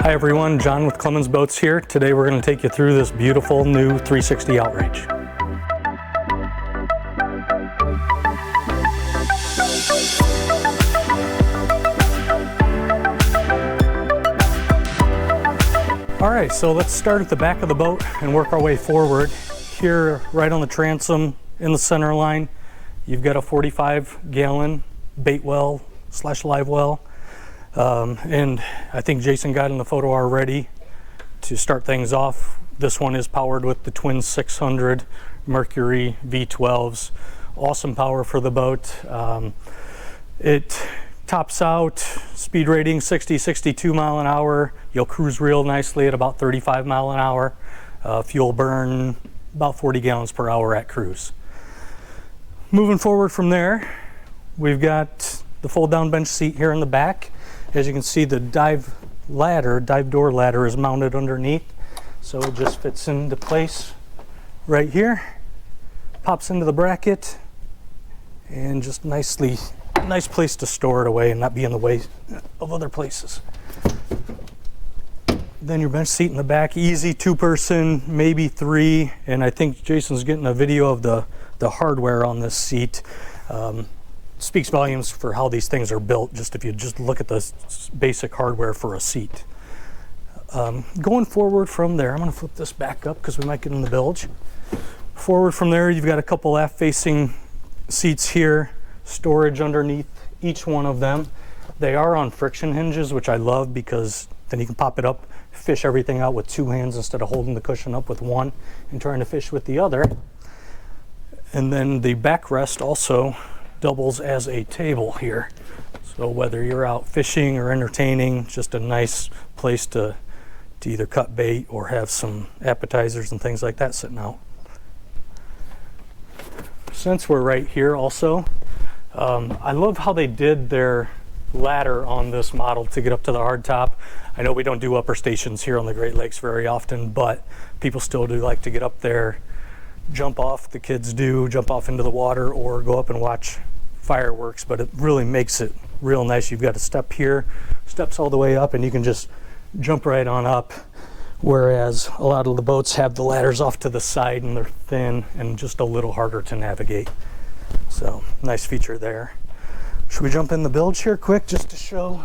Hi everyone, John with Clemons Boats here. Today we're going to take you through this beautiful new 360 Outrage. Alright, so let's start at the back of the boat and work our way forward. Here, right on the transom in the center line, you've got a 45-gallon bait well / live well. And I think Jason got in the photo already. To start things off, this one is powered with the twin 600 Mercury V12s. Awesome power for the boat. It tops out speed rating 60-62 mile an hour. You'll cruise real nicely at about 35 mile an hour. Fuel burn about 40 gallons per hour at cruise. Moving forward from there, we've got the fold down bench seat here in the back. As you can see, the dive door ladder is mounted underneath, so it just fits into place right here, pops into the bracket, and just nice place to store it away and not be in the way of other places. Then your bench seat in the back, easy 2-person, maybe 3, and I think Jason's getting a video of the hardware on this seat. Speaks volumes for how these things are built, just if you just look at the basic hardware for a seat. Going forward from there, I'm going to flip this back up because we might get in the bilge. Forward from there, you've got a couple aft-facing seats here, storage underneath each one of them. They are on friction hinges, which I love because then you can pop it up, fish everything out with 2 hands instead of holding the cushion up with one and trying to fish with the other. And then the backrest also doubles as a table here. So whether you're out fishing or entertaining, just a nice place to either cut bait or have some appetizers and things like that sitting out. Since we're right here also, I love how they did their ladder on this model to get up to the hardtop. I know we don't do upper stations here on the Great Lakes very often, but people still do like to get up there, jump off. The kids do jump off into the water or go up and watch fireworks, but it really makes it real nice. You've got a step here, steps all the way up, and you can just jump right on up, whereas a lot of the boats have the ladders off to the side and they're thin and just a little harder to navigate. So nice feature there. Should we jump in the bilge here quick just to show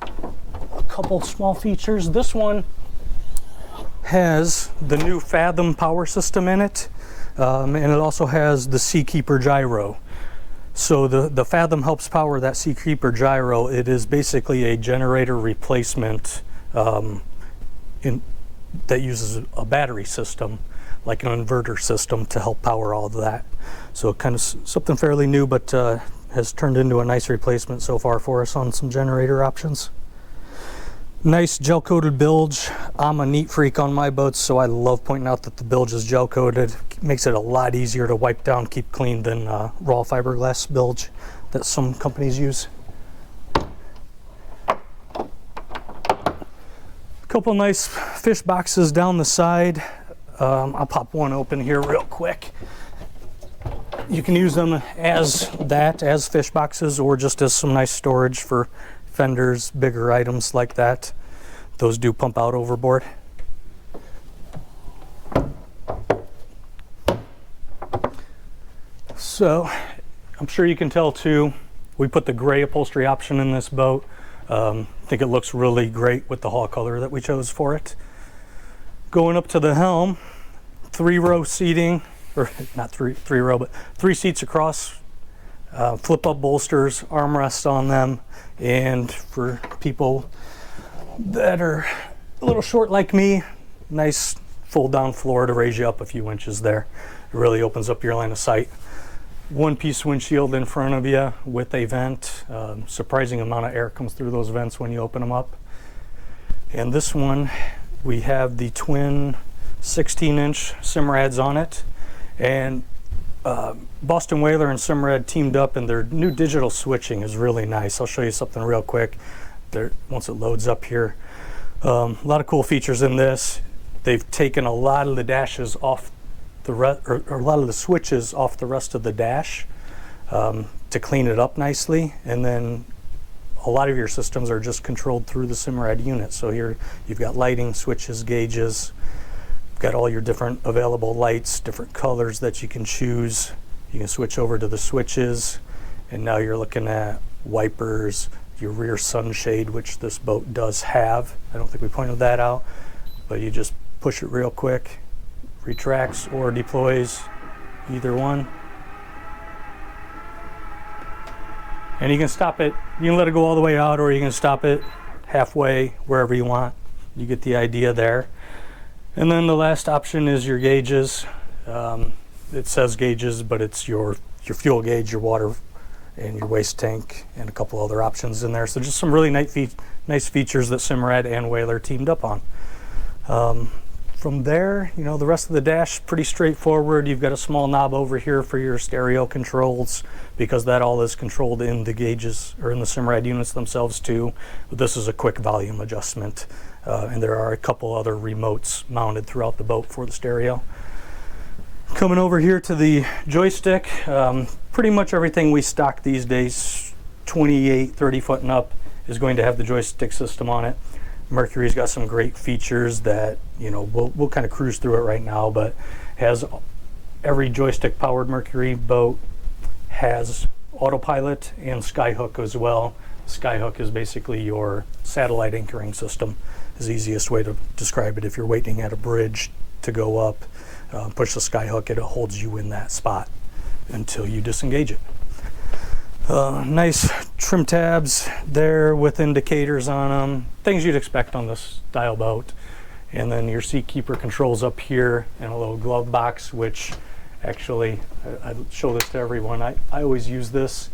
a couple small features? This one has the new Fathom power system in it, and it also has the Seakeeper gyro. So the Fathom helps power that Seakeeper gyro. It is basically a generator replacement that uses a battery system, like an inverter system, to help power all of that. So kind of something fairly new, but has turned into a nice replacement so far for us on some generator options. Nice gel-coated bilge. I'm a neat freak on my boats, so I love pointing out that the bilge is gel-coated. Makes it a lot easier to wipe down, keep clean than raw fiberglass bilge that some companies use. A couple nice fish boxes down the side. I'll pop one open here real quick. You can use them as fish boxes, or just as some nice storage for fenders, bigger items like that. Those do pump out overboard. So I'm sure you can tell too, we put the gray upholstery option in this boat. I think it looks really great with the hull color that we chose for it. Going up to the helm, 3-row seating, or not three row, but 3 seats across. Flip up bolsters, armrests on them, and for people that are a little short like me, nice fold down floor to raise you up a few inches there. It really opens up your line of sight. 1-piece windshield in front of you with a vent. Surprising amount of air comes through those vents when you open them up. And this one, we have the twin 16-inch Simrads on it, and Boston Whaler and Simrad teamed up, and their new digital switching is really nice. I'll show you something real quick once it loads up here. A lot of cool features in this. They've taken a lot of the dashes off a lot of the switches off the rest of the dash to clean it up nicely, and then a lot of your systems are just controlled through the Simrad unit. So here you've got lighting, switches, gauges, you've got all your different available lights, different colors that you can choose. You can switch over to the switches, and now you're looking at wipers, your rear sunshade, which this boat does have. I don't think we pointed that out, but you just push it real quick, retracts or deploys, either one. And you can stop it, you can let it go all the way out, or you can stop it halfway, wherever you want. You get the idea there. And then the last option is your gauges. It says gauges, but it's your fuel gauge, your water, and your waste tank, and a couple other options in there. So just some really nice features that Simrad and Whaler teamed up on. From there, you know, the rest of the dash, pretty straightforward. You've got a small knob over here for your stereo controls, because that all is controlled in the gauges, or in the Simrad units themselves too. But this is a quick volume adjustment. And there are a couple other remotes mounted throughout the boat for the stereo. Coming over here to the joystick, pretty much everything we stock these days, 28, 30 foot and up, is going to have the joystick system on it. Mercury's got some great features that, you know, we'll kind of cruise through it right now, but has every joystick powered Mercury boat has autopilot and skyhook as well. Skyhook is basically your satellite anchoring system, is the easiest way to describe it. If you're waiting at a bridge to go up, push the skyhook, it holds you in that spot until you disengage it. Nice trim tabs there with indicators on them, things you'd expect on this style boat. And then your seat keeper controls up here, and a little glove box, which actually, I show this to everyone. I always use this.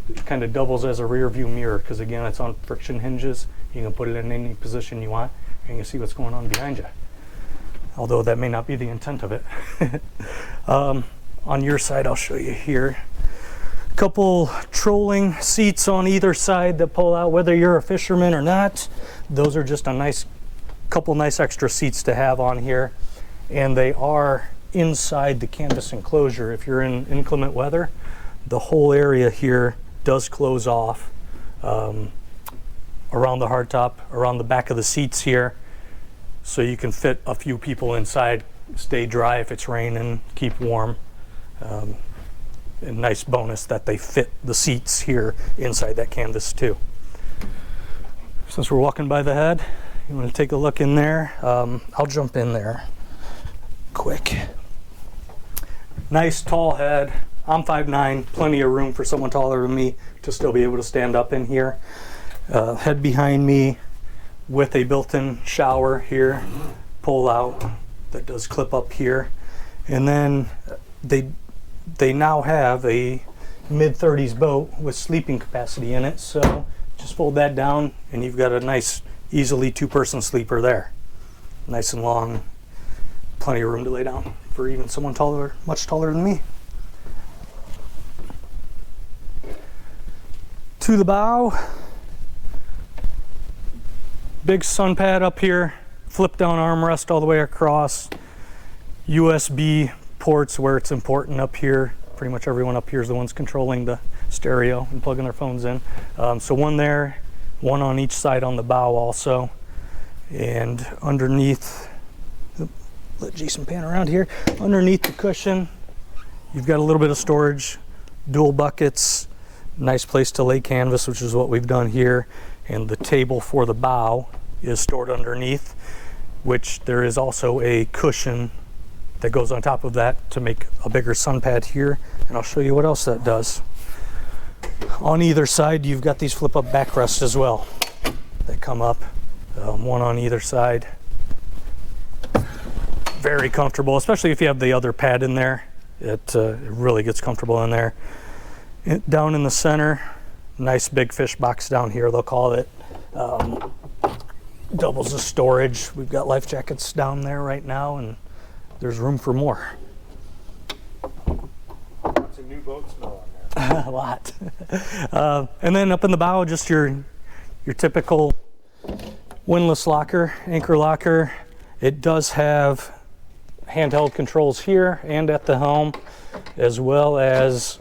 It kind of doubles as a rear view mirror, because again, it's on friction hinges. You can put it in any position you want, and you can see what's going on behind you. Although that may not be the intent of it. On your side, I'll show you here. Couple trolling seats on either side that pull out, whether you're a fisherman or not. Those are just a couple nice extra seats to have on here, and they are inside the canvas enclosure. If you're in inclement weather, the whole area here does close off around the hardtop, around the back of the seats here, so you can fit a few people inside, stay dry if it's raining, keep warm. A nice bonus that they fit the seats here inside that canvas too. Since we're walking by the head, you want to take a look in there. I'll jump in there quick. Nice tall head. I'm 5'9", plenty of room for someone taller than me to still be able to stand up in here. Head behind me with a built-in shower here, pull out, that does clip up here. And then they now have a mid-30s boat with sleeping capacity in it, so just fold that down and you've got a nice, easily two-person sleeper there. Nice and long, plenty of room to lay down for even someone taller, much taller than me. To the bow, big sun pad up here, flip down armrest all the way across, USB ports where it's important up here. Pretty much everyone up here is the ones controlling the stereo and plugging their phones in. So one there, one on each side on the bow also. And underneath, let Jason pan around here, underneath the cushion, you've got a little bit of storage, dual buckets, nice place to lay canvas, which is what we've done here. And the table for the bow is stored underneath, which there is also a cushion that goes on top of that to make a bigger sun pad here, and I'll show you what else that does. On either side, you've got these flip-up backrests as well that come up, one on either side. Very comfortable, especially if you have the other pad in there. It really gets comfortable in there. Down in the center, nice big fish box down here, they'll call it. Doubles as storage. We've got life jackets down there right now, and there's room for more. Lots of new boat smell on there. A lot. And then up in the bow, just your typical windlass locker, anchor locker. It does have handheld controls here and at the helm, as well as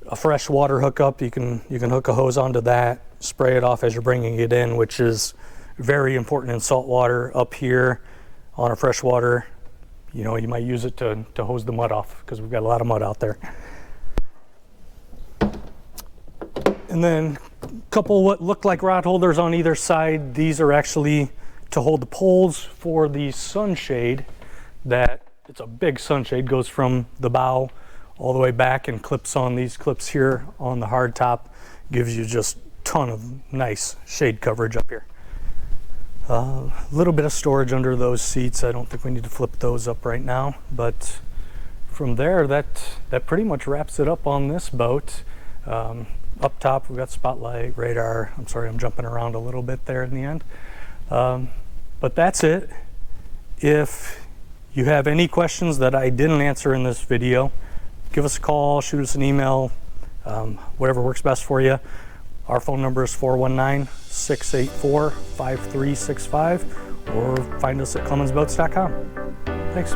a fresh water hookup. You can hook a hose onto that, spray it off as you're bringing it in, which is very important in salt water. Up here on a freshwater, you know, you might use it to hose the mud off because we've got a lot of mud out there. And then a couple what look like rod holders on either side. These are actually to hold the poles for the sunshade. That it's a big sunshade, goes from the bow all the way back and clips on these clips here on the hard top. Gives you just a ton of nice shade coverage up here. A little bit of storage under those seats. I don't think we need to flip those up right now, but from there that pretty much wraps it up on this boat. Up top we've got spotlight, radar. I'm sorry, I'm jumping around a little bit there in the end. But that's it. If you have any questions that I didn't answer in this video, give us a call, shoot us an email, whatever works best for you. Our phone number is 419-684-5365, or find us at clemonsboats.com. Thanks.